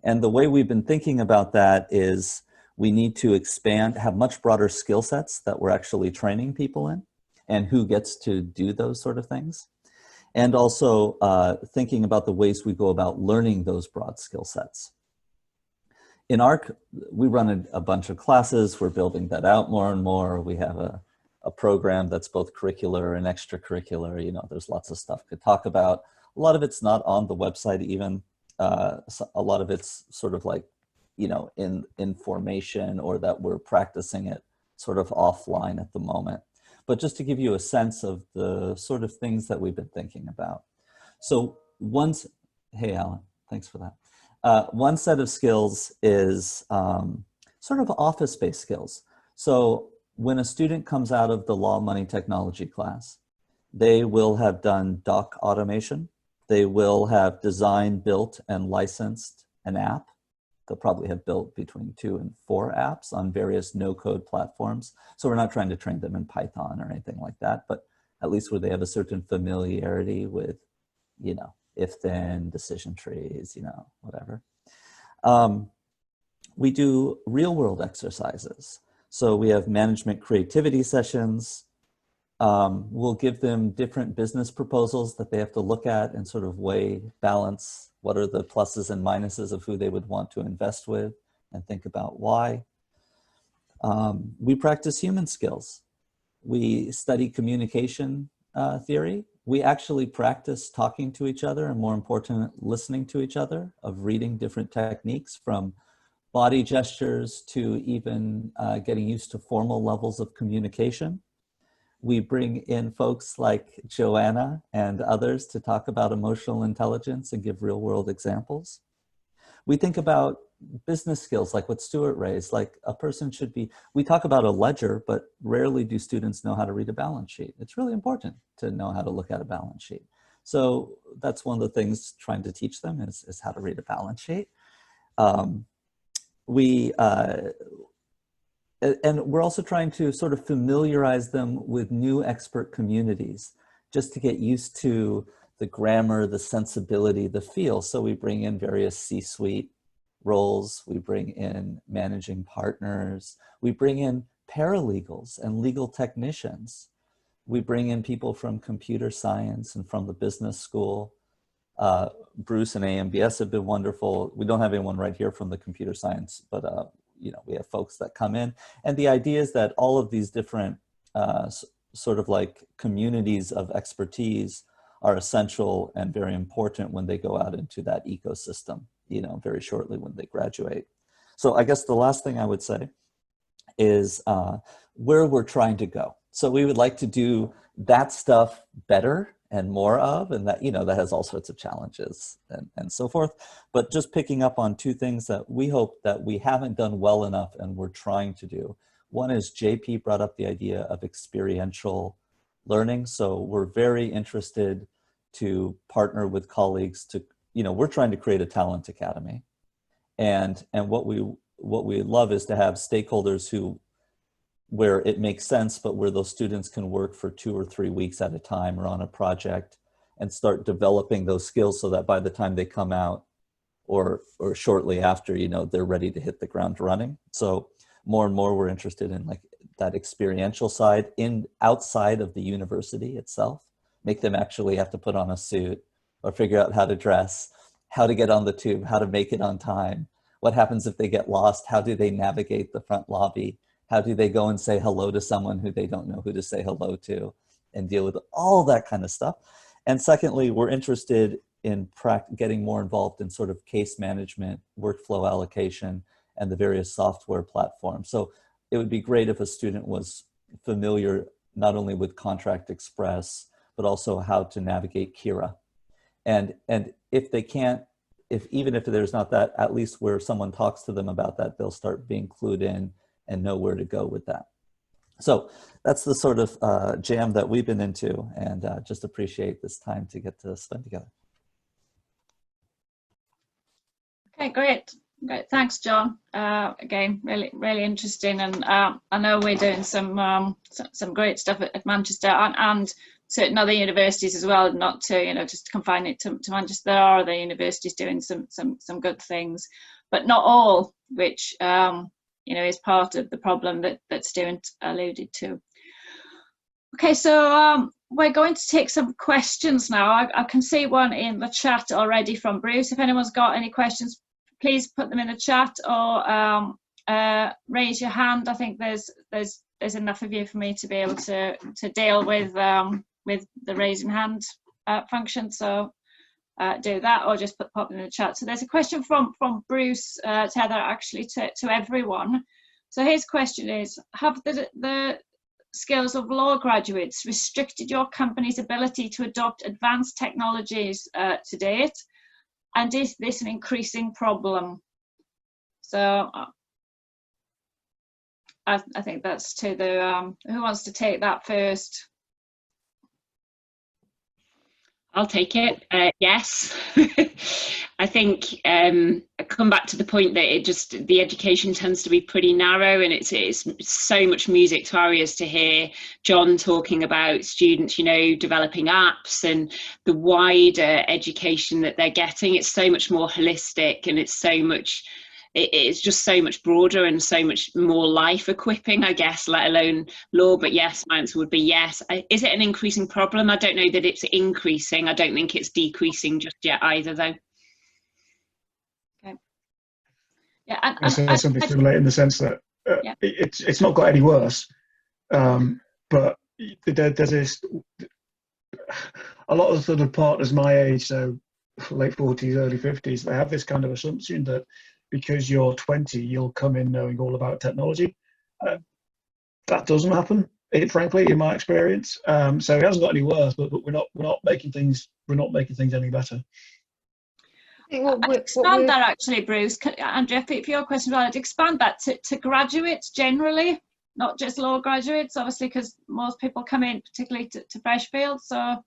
And the way we've been thinking about that is we need to expand, have much broader skill sets that we're actually training people in, and who gets to do those sort of things. And also thinking about the ways we go about learning those broad skill sets. In ARC, we run a bunch of classes. We're building that out more and more. We have a program that's both curricular and extracurricular. There's lots of stuff to talk about. A lot of it's not on the website even. A lot of it's sort of in formation, or that we're practicing it sort of offline at the moment. But just to give you a sense of the sort of things that we've been thinking about. So hey Alan, thanks for that. One set of skills is sort of office-based skills. So when a student comes out of the law, money, technology class, they will have done doc automation. They will have designed, built, and licensed an app. They'll probably have built between 2 and 4 apps on various no-code platforms. So we're not trying to train them in Python or anything like that, but at least where they have a certain familiarity with, if-then, decision trees, whatever. We do real-world exercises. So we have management creativity sessions. We'll give them different business proposals that they have to look at and sort of weigh, balance, what are the pluses and minuses of who they would want to invest with, and think about why. We practice human skills. We study communication theory. We actually practice talking to each other, and more important, listening to each other, of reading different techniques from body gestures to even getting used to formal levels of communication. We bring in folks like Joanna and others to talk about emotional intelligence and give real world examples. We think about business skills, like what Stuart raised, like a person should be, we talk about a ledger, but rarely do students know how to read a balance sheet. It's really important to know how to look at a balance sheet. So that's one of the things trying to teach them is how to read a balance sheet. And we're also trying to sort of familiarize them with new expert communities, just to get used to the grammar, the sensibility, the feel. So we bring in various C-suite roles, we bring in managing partners, we bring in paralegals and legal technicians. We bring in people from computer science and from the business school. Bruce and AMBS have been wonderful. We don't have anyone right here from the computer science, but you know, we have folks that come in. And the idea is that all of these different sort of like communities of expertise are essential and very important when they go out into that ecosystem, you know, very shortly when they graduate. So I guess the last thing I would say is where we're trying to go. So we would like to do that stuff better and more of, and that, you know, that has all sorts of challenges and so forth. But just picking up on two things that we hope that we haven't done well enough and we're trying to do. One is JP brought up the idea of experiential learning. So we're very interested to partner with colleagues to, you know, we're trying to create a talent academy. And what we love is to have stakeholders who, where it makes sense, but where those students can work for 2 or 3 weeks at a time or on a project and start developing those skills so that by the time they come out or shortly after, you know, they're ready to hit the ground running. So more and more we're interested in like that experiential side outside of the university itself, make them actually have to put on a suit or figure out how to dress, how to get on the tube, how to make it on time. What happens if they get lost? How do they navigate the front lobby? How do they go and say hello to someone who they don't know who to say hello to, and deal with all that kind of stuff? And secondly, we're interested in getting more involved in sort of case management, workflow allocation, and the various software platforms. So it would be great if a student was familiar not only with Contract Express, but also how to navigate Kira. And if they can't, even if there's not that, at least where someone talks to them about that, they'll start being clued in and know where to go with that. So that's the sort of jam that we've been into, and just appreciate this time to get to spend together. Okay, great. Thanks, John. Again, really interesting, and I know we're doing some great stuff at Manchester and certain other universities as well. Not to, you know, just confine it to Manchester. There are other universities doing some good things, but not all, which you know, is part of the problem that Stuart alluded to. Okay, so we're going to take some questions now. I can see one in the chat already from Bruce. If anyone's got any questions, please put them in the chat or raise your hand. I think there's enough of you for me to be able to deal with the raising hand function. So do that, or just pop them in the chat. So there's a question from Bruce Tether, actually, to everyone. So his question is: have the skills of law graduates restricted your company's ability to adopt advanced technologies to date? And is this an increasing problem? So I think that's to the, who wants to take that first? I'll take it. Yes. I think I come back to the point that the education tends to be pretty narrow, and it's so much music to our ears to hear John talking about students, you know, developing apps and the wider education that they're getting. It's so much more holistic, and it's just so much broader and so much more life equipping, I guess, let alone law. But yes, my answer would be yes. Is it an increasing problem? I don't know that it's increasing. I don't think it's decreasing just yet either, though. Okay. Yeah, I say something similar in the sense that yeah. it's not got any worse, but there's this, a lot of sort of partners my age, so late 40s, early 50s, they have this kind of assumption that because you're 20, you'll come in knowing all about technology. That doesn't happen, frankly, in my experience. So it hasn't got any worse, but we're not making things any better. Expand that, actually, Bruce. Andrea, for your question, I'd expand that to graduates generally, not just law graduates, obviously, because most people come in particularly to fresh fields. So,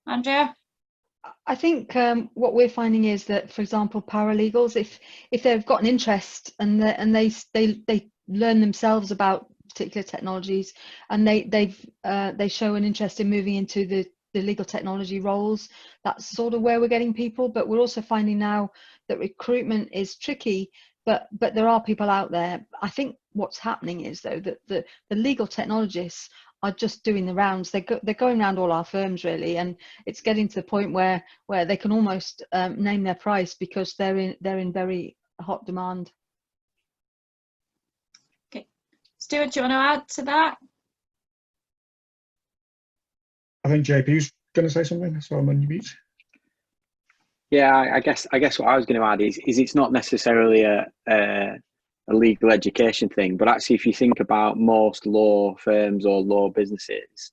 Andrea? I think what we're finding is that, for example, paralegals, if they've got an interest and they learn themselves about particular technologies, and they show an interest in moving into the the legal technology roles. That's sort of where we're getting people, but we're also finding now that recruitment is tricky, but there are people out there. I think what's happening is, though, that the legal technologists are just doing the rounds. They're going around all our firms, really, and it's getting to the point where they can almost name their price, because they're in very hot demand. Okay, Stuart, do you want to add to that? I think JP's going to say something, so I'm on mute. Yeah, I guess what I was going to add is it's not necessarily a legal education thing, but actually, if you think about most law firms or law businesses,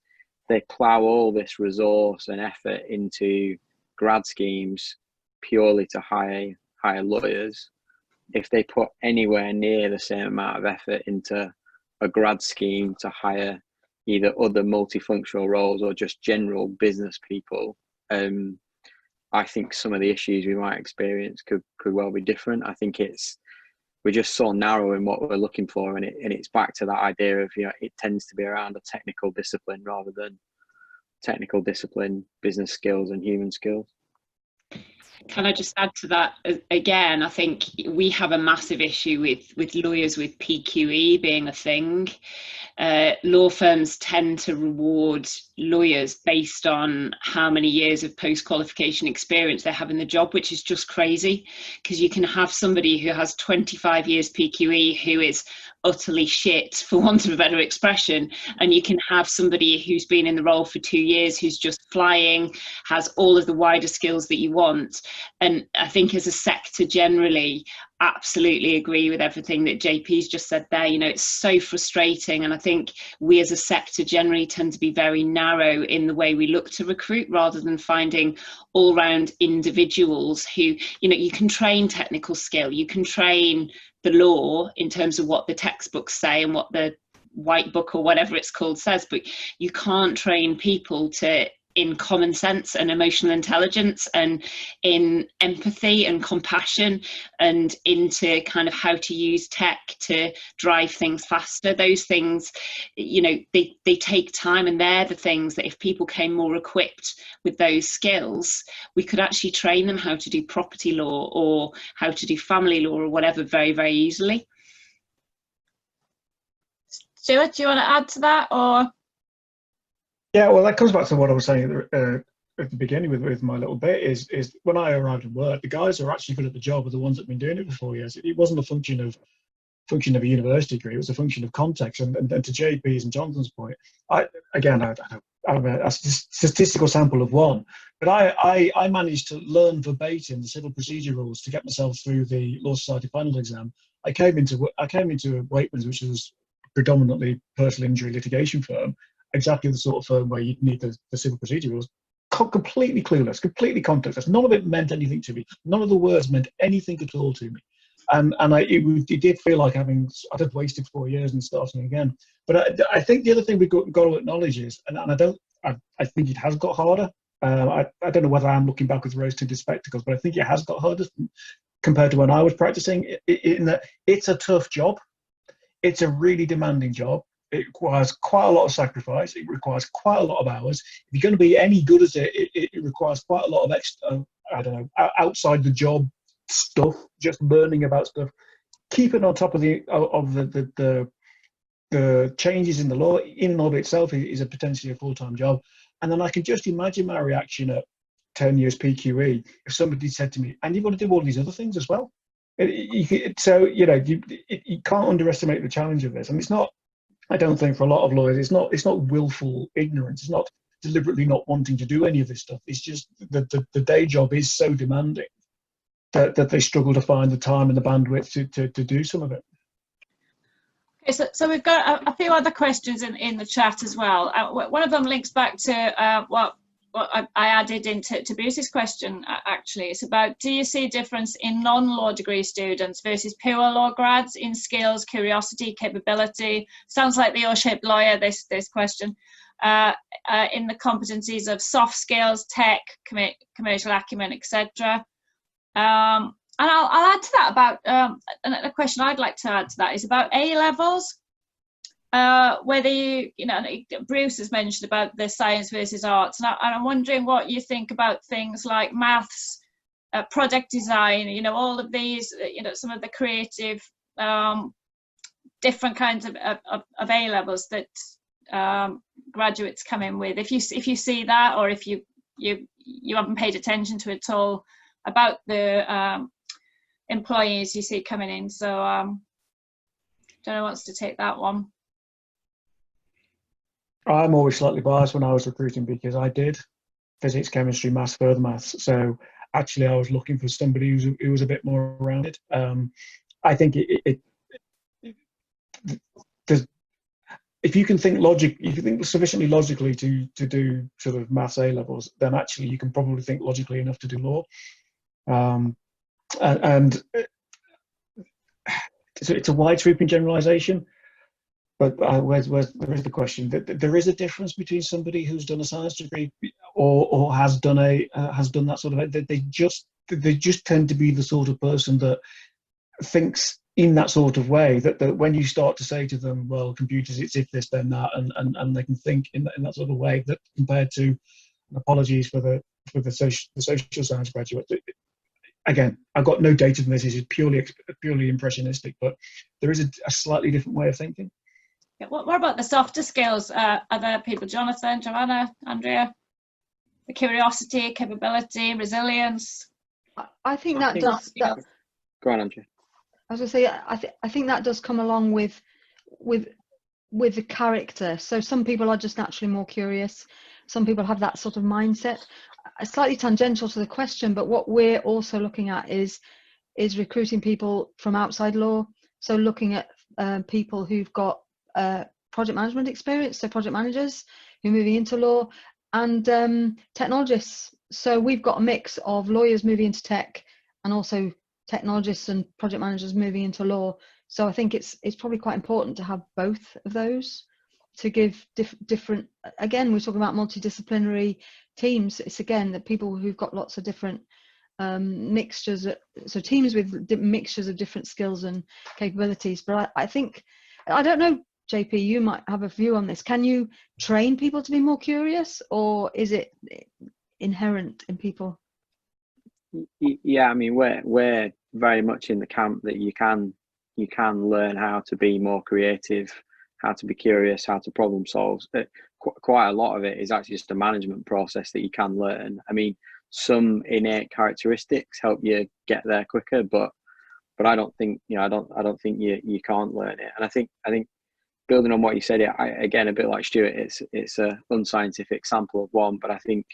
they plough all this resource and effort into grad schemes purely to hire lawyers. If they put anywhere near the same amount of effort into a grad scheme to hire either other multifunctional roles or just general business people, I think some of the issues we might experience could well be different. I think we're just so narrow in what we're looking for, and it's back to that idea of, it tends to be around a technical discipline rather than technical discipline, business skills and human skills. Can I just add to that again? I think we have a massive issue with lawyers with PQE being a thing. Law firms tend to reward lawyers based on how many years of post-qualification experience they have in the job, which is just crazy, because you can have somebody who has 25 years PQE who is utterly shit, for want of a better expression, and you can have somebody who's been in the role for 2 years who's just flying, has all of the wider skills that you want. And I think as a sector generally, absolutely agree with everything that JP's just said there. It's so frustrating, and I think we as a sector generally tend to be very narrow in the way we look to recruit, rather than finding all-round individuals who, you can train technical skill, you can train the law in terms of what the textbooks say and what the white book or whatever it's called says, but you can't train people in common sense and emotional intelligence and in empathy and compassion and into kind of how to use tech to drive things faster. Those things, they take time, and they're the things that if people came more equipped with those skills, we could actually train them how to do property law or how to do family law or whatever very, very easily. Stuart, do you want to add to that, or? Yeah, well, that comes back to what I was saying at the beginning with my little bit is when I arrived at work, the guys who are actually good at the job are the ones that have been doing it for 4 years. It wasn't a function of a university degree; it was a function of context. And to JP's and Jonathan's point, I'm a statistical sample of one, but I managed to learn verbatim the civil procedure rules to get myself through the Law Society final exam. I came into Waitman's, which was predominantly personal injury litigation firm. Exactly the sort of firm where you'd need the civil procedure rules. Completely clueless, completely contextless. None of it meant anything to me. None of the words meant anything at all to me. And it did feel like I'd wasted 4 years and starting again. But I think the other thing we've got to acknowledge is, and I think it has got harder. I don't know whether I'm looking back with rose-tinted spectacles, but I think it has got harder compared to when I was practicing. In that it's a tough job. It's a really demanding job. It requires quite a lot of sacrifice. It requires quite a lot of hours. If you're going to be any good at it, it requires quite a lot of extra, outside the job stuff, just learning about stuff, keeping on top of the changes in the law in and of itself is a potentially a full-time job. And then I can just imagine my reaction at 10 years PQE if somebody said to me, and you've got to do all these other things as well. You can't underestimate the challenge of this. And it's not, I don't think, for a lot of lawyers, it's not willful ignorance. It's not deliberately not wanting to do any of this stuff. It's just the day job is so demanding that they struggle to find the time and the bandwidth to do some of it. Okay, so we've got a few other questions in the chat as well. One of them links back to what I added into Bruce's question, actually. It's about, do you see a difference in non-law degree students versus pure law grads in skills, curiosity, capability? Sounds like the O-shaped lawyer, this question. In the competencies of soft skills, tech, commercial acumen, etc. And I'll add to that about, a question I'd like to add to that is about A-levels. whether you know, Bruce has mentioned about the science versus arts, and I'm wondering what you think about things like maths, project design, you know, all of these, you know, some of the creative, different kinds of A levels that graduates come in with. If you see that, or if you haven't paid attention to it at all, about the employees you see coming in. So don't know who wants to take that one. I'm always slightly biased when I was recruiting because I did physics, chemistry, maths, further maths. So actually, I was looking for somebody who was a bit more rounded. I think there's, if you can think if you think sufficiently logically to do sort of maths A levels, then actually you can probably think logically enough to do law. And it's a wide sweeping generalization. But there is the question that there is a difference between somebody who's done a science degree or has done that sort of. They just tend to be the sort of person that thinks in that sort of way. That when you start to say to them, well, computers, it's if this then that, and they can think in that sort of way, that compared to, and apologies for the social science graduate. Again, I've got no data from this. This is purely impressionistic, but there is a slightly different way of thinking. Yeah, what about the softer skills? Other people, Jonathan, Joanna, Andrea, the curiosity, capability, resilience. I think that does. Go on, Andrea. I was going to say, I think that does come along with the character. So some people are just naturally more curious. Some people have that sort of mindset. Slightly tangential to the question, but what we're also looking at is recruiting people from outside law. So looking at people who've got project management experience, so project managers who are moving into law, and technologists. So we've got a mix of lawyers moving into tech and also technologists and project managers moving into law. So I think it's probably quite important to have both of those to give different, again, we're talking about multidisciplinary teams. It's again that people who've got lots of different mixtures, so teams with mixtures of different skills and capabilities. But I think, I don't know, JP, you might have a view on this. Can you train people to be more curious, or is it inherent in people? Yeah, I mean, we're very much in the camp that you can learn how to be more creative, how to be curious, how to problem solve. Quite a lot of it is actually just a management process that you can learn. I mean, some innate characteristics help you get there quicker, but I don't think, you know, I don't think you can't learn it. And I think building on what you said, again, a bit like Stuart, it's a unscientific sample of one, but I think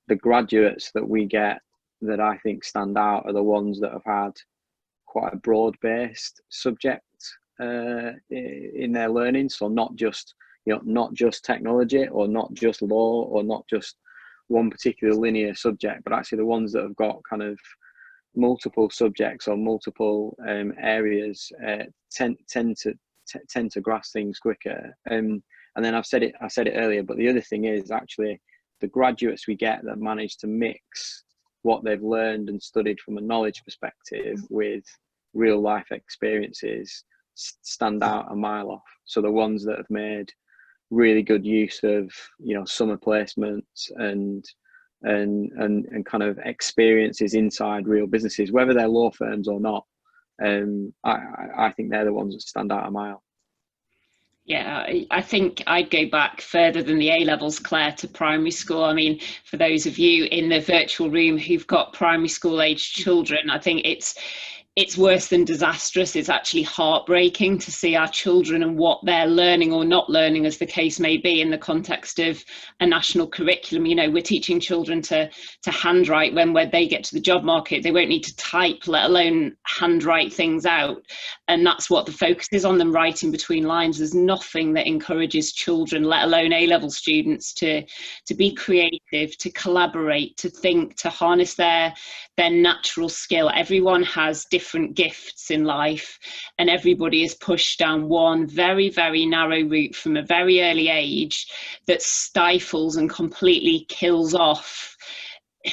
the graduates that we get that I think stand out are the ones that have had quite a broad-based subject in their learning. So not just technology, or not just law, or not just one particular linear subject, but actually the ones that have got kind of multiple subjects or multiple areas tend to grasp things quicker. And then I said it earlier, but the other thing is actually the graduates we get that manage to mix what they've learned and studied from a knowledge perspective with real life experiences stand out a mile off. So the ones that have made really good use of, you know, summer placements and kind of experiences inside real businesses, whether they're law firms or not, I think they're the ones that stand out a mile. Yeah, I think I'd go back further than the A-levels, Claire, to primary school. I mean, for those of you in the virtual room who've got primary school aged children, I think it's worse than disastrous. It's actually heartbreaking to see our children and what they're learning or not learning, as the case may be, in the context of a national curriculum. You know, we're teaching children to handwrite when they get to the job market. They won't need to type, let alone handwrite things out. And that's what the focus is on, them writing between lines. There's nothing that encourages children, let alone A-level students, to be creative, to collaborate, to think, to harness their natural skill. Everyone has different gifts in life, and everybody is pushed down one very, very narrow route from a very early age that stifles and completely kills off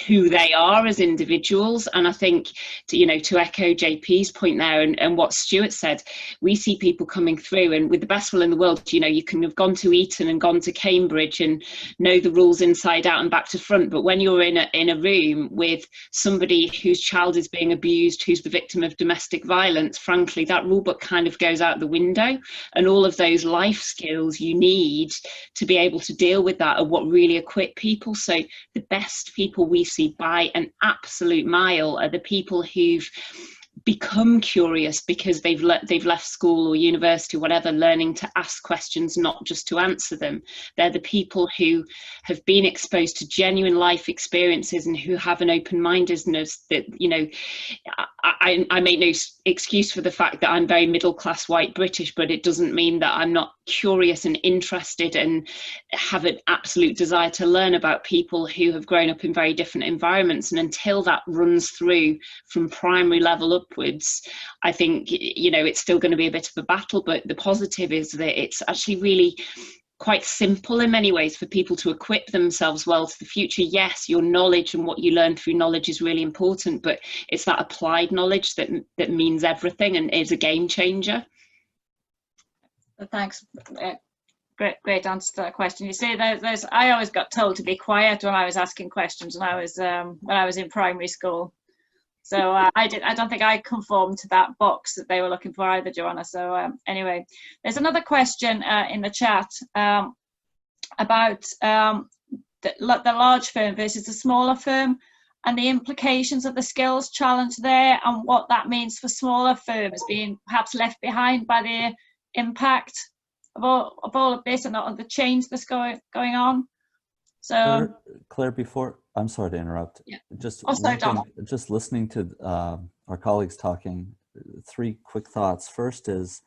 who they are as individuals. And I think, to echo JP's point there and what Stuart said, we see people coming through, and with the best will in the world, you can have gone to Eton and gone to Cambridge and know the rules inside out and back to front, but when you're in a room with somebody whose child is being abused, who's the victim of domestic violence, frankly, that rule book kind of goes out the window, and all of those life skills you need to be able to deal with that are what really equip people. So the best people we see by an absolute mile are the people who've become curious because they've left school or university or whatever, learning to ask questions, not just to answer them. They're the people who have been exposed to genuine life experiences and who have an open-mindedness that, I make no excuse for the fact that I'm very middle-class white British, but it doesn't mean that I'm not curious and interested and have an absolute desire to learn about people who have grown up in very different environments. And until that runs through from primary level upwards, I think, it's still going to be a bit of a battle. But the positive is that it's actually really quite simple in many ways for people to equip themselves well to the future. Yes, your knowledge and what you learn through knowledge is really important, but it's that applied knowledge that means everything and is a game changer. Thanks. Great answer to that question. You see, I always got told to be quiet when I was asking questions when I was in primary school. So I don't think I conformed to that box that they were looking for either, Joanna. So anyway, there's another question in the chat about the large firm versus the smaller firm and the implications of the skills challenge there, and what that means for smaller firms being perhaps left behind by the impact of all of this and all the change that's going on. So Claire, before, I'm sorry to interrupt. Yeah. Just Just listening to our colleagues talking, 3 quick thoughts. First is,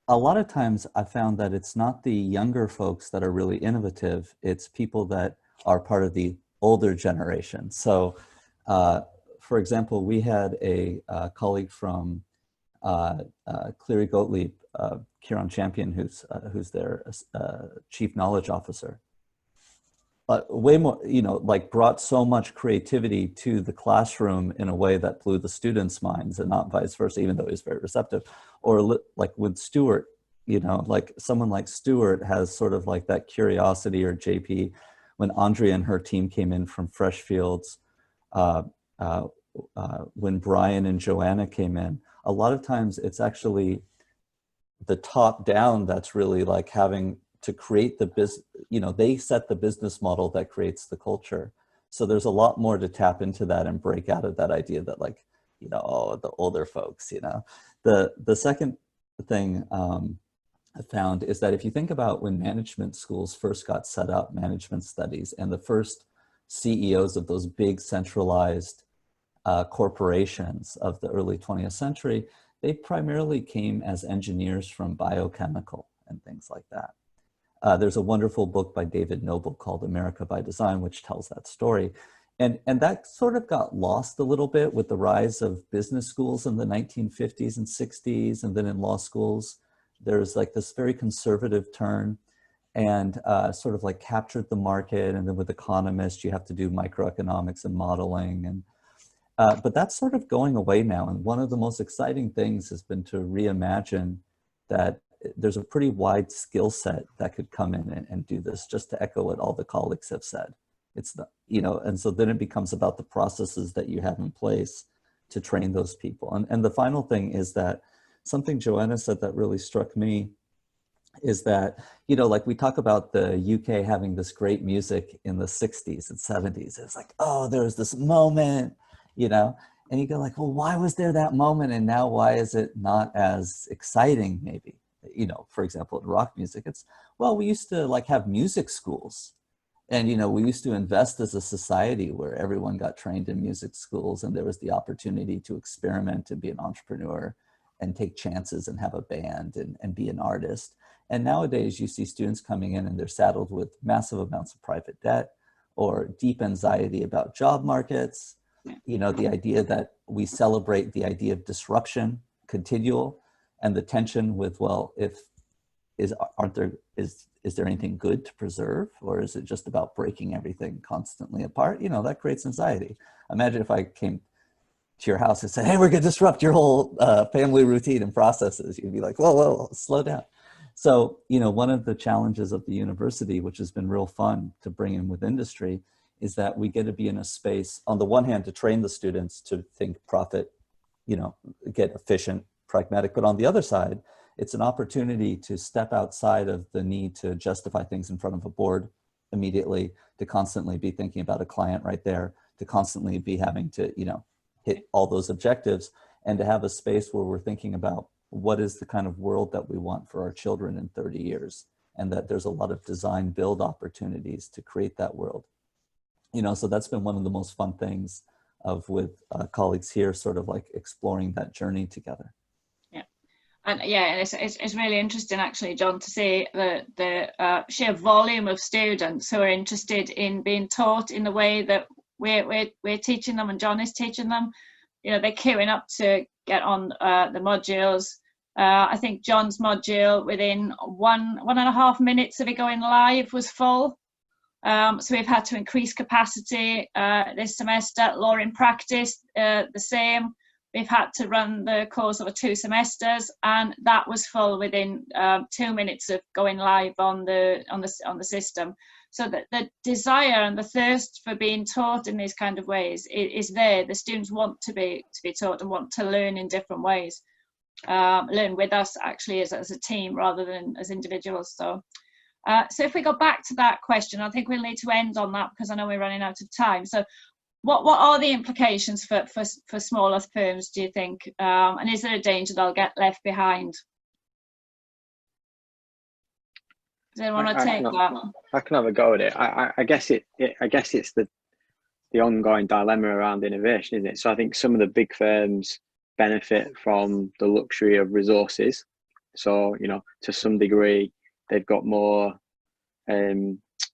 a lot of times I found that it's not the younger folks that are really innovative, it's people that are part of the older generation. So for example, we had a colleague from Cleary Gottlieb, Kieran Champion, who's their chief knowledge officer. Way more, brought so much creativity to the classroom in a way that blew the students' minds, and not vice versa, even though he was very receptive. Or like with Stuart, someone like Stuart has sort of like that curiosity, or JP, when Andrea and her team came in from Freshfields, when Brian and Joanna came in, a lot of times it's actually the top down that's really like having to create the business, they set the business model that creates the culture. So there's a lot more to tap into that and break out of that idea that the older folks, The second thing I found is that if you think about when management schools first got set up, management studies, and the first CEOs of those big centralized corporations of the early 20th century, they primarily came as engineers from biochemical and things like that. There's a wonderful book by David Noble called America by Design, which tells that story. And that sort of got lost a little bit with the rise of business schools in the 1950s and 60s. And then in law schools, there's like this very conservative turn and sort of like captured the market. And then with economists, you have to do microeconomics and modeling. And but that's sort of going away now. And one of the most exciting things has been to reimagine that there's a pretty wide skill set that could come in and do this, just to echo what all the colleagues have said. It's not, and so then it becomes about the processes that you have in place to train those people. And the final thing is that something Joanna said that really struck me is that, like we talk about the UK having this great music in the 60s and 70s. It's like, oh, there was this moment, and you go like, well, why was there that moment? And now why is it not as exciting maybe? For example, in rock music, it's, well, we used to like have music schools, and, we used to invest as a society where everyone got trained in music schools, and there was the opportunity to experiment and be an entrepreneur and take chances and have a band and be an artist. And nowadays you see students coming in and they're saddled with massive amounts of private debt or deep anxiety about job markets. The idea that we celebrate the idea of disruption, continual, and the tension with, well, if is there anything good to preserve, or is it just about breaking everything constantly apart? You know, that creates anxiety. Imagine if I came to your house and said, hey, we're going to disrupt your whole family routine and processes. You'd be like, whoa, slow down. So, you know, one of the challenges of the university, which has been real fun to bring in with industry, is that we get to be in a space, on the one hand, to train the students to think profit, you know, get efficient, pragmatic, but on the other side, it's an opportunity to step outside of the need to justify things in front of a board immediately, to constantly be thinking about a client right there, to constantly be having to, you know, hit all those objectives, and to have a space where we're thinking about what is the kind of world that we want for our children in 30 years, and that there's a lot of design build opportunities to create that world. You know, so that's been one of the most fun things of with colleagues here, sort of like exploring that journey together. Yeah, and yeah, it's really interesting actually, John, to see the sheer volume of students who are interested in being taught in the way that we're teaching them and John is teaching them. You know, they're queuing up to get on the modules. I think John's module within one and a half minutes of it going live was full. So we've had to increase capacity this semester. Law in practice, the same. We've had to run the course over 2 semesters, and that was full within 2 minutes of going live on the system. So that the desire and the thirst for being taught in these kind of ways is there. The students want to be taught and want to learn in different ways, learn with us actually as a team rather than as individuals. So if we go back to that question, I think we'll need to end on that because I know we're running out of time. So what are the implications for smaller firms, do you think? And is there a danger they'll get left behind? Does anyone want to take that? I can have a go at it. I guess it's the ongoing dilemma around innovation, isn't it? So I think some of the big firms benefit from the luxury of resources. So, you know, to some degree, they've got more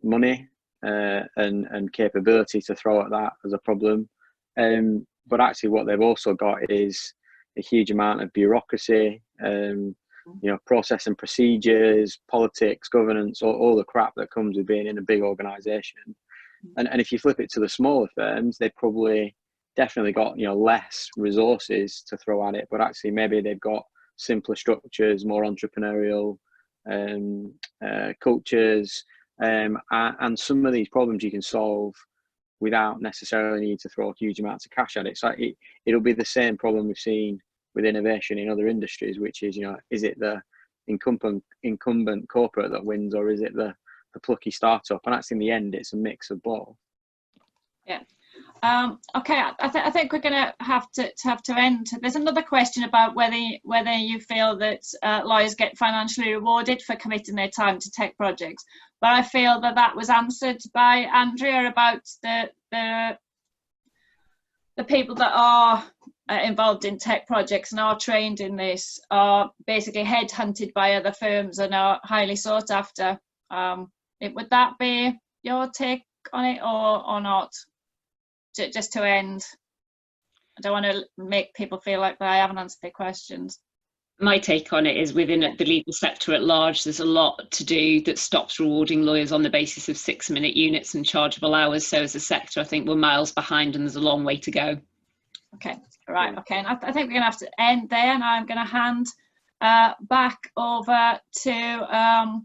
money and capability to throw at that as a problem. But actually what they've also got is a huge amount of bureaucracy, you know, process and procedures, politics, governance, all the crap that comes with being in a big organization. And if you flip it to the smaller firms, they've probably definitely got, you know, less resources to throw at it, but actually maybe they've got simpler structures, more entrepreneurial cultures, and some of these problems you can solve without necessarily need to throw huge amounts of cash at it. So it'll be the same problem we've seen with innovation in other industries, which is, you know, is it the incumbent corporate that wins, or is it the plucky startup? And actually in the end, it's a mix of both. Yeah. Okay, I think we're going to have to end. There's another question about whether you feel that lawyers get financially rewarded for committing their time to tech projects, but I feel that was answered by Andrea about the people that are involved in tech projects and are trained in this are basically headhunted by other firms and are highly sought after. Would that be your take on it or not? Just to end, I don't want to make people feel like I haven't answered their questions. My take on it is within the legal sector at large, there's a lot to do that stops rewarding lawyers on the basis of 6-minute units and chargeable hours. So as a sector, I think we're miles behind and there's a long way to go. Okay, right, okay. And I think we're going to have to end there. And I'm going to hand back over to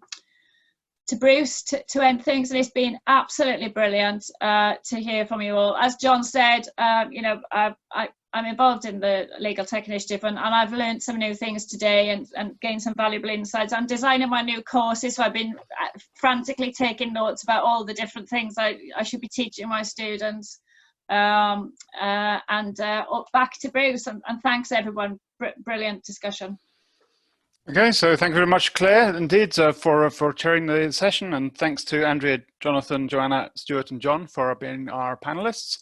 Bruce to end things, and it's been absolutely brilliant to hear from you all. As John said, you know, I'm involved in the Legal Tech Initiative, and I've learned some new things today and gained some valuable insights. I'm designing my new courses, so I've been frantically taking notes about all the different things I should be teaching my students. Back to Bruce, and thanks everyone. Brilliant discussion. Okay, so thank you very much, Claire, indeed, for chairing the session, and thanks to Andrea, Jonathan, Joanna, Stuart, and John for being our panelists.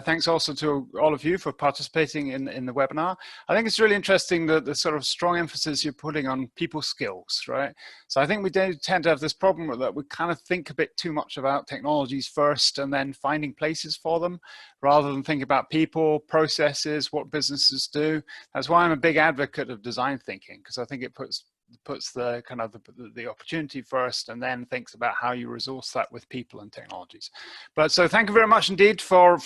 Thanks also to all of you for participating in the webinar. I think it's really interesting the sort of strong emphasis you're putting on people skills, right? So I think we do tend to have this problem that we kind of think a bit too much about technologies first and then finding places for them, rather than think about people, processes, what businesses do. That's why I'm a big advocate of design thinking, because I think it puts puts the kind of the opportunity first, and then thinks about how you resource that with people and technologies. But so thank you very much indeed for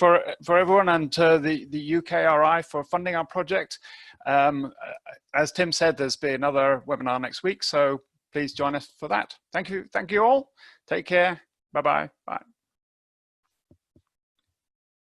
everyone, and the UKRI for funding our project. As Tim said, there's be another webinar next week, so please join us for that. Thank you all. Take care. Bye-bye. Bye.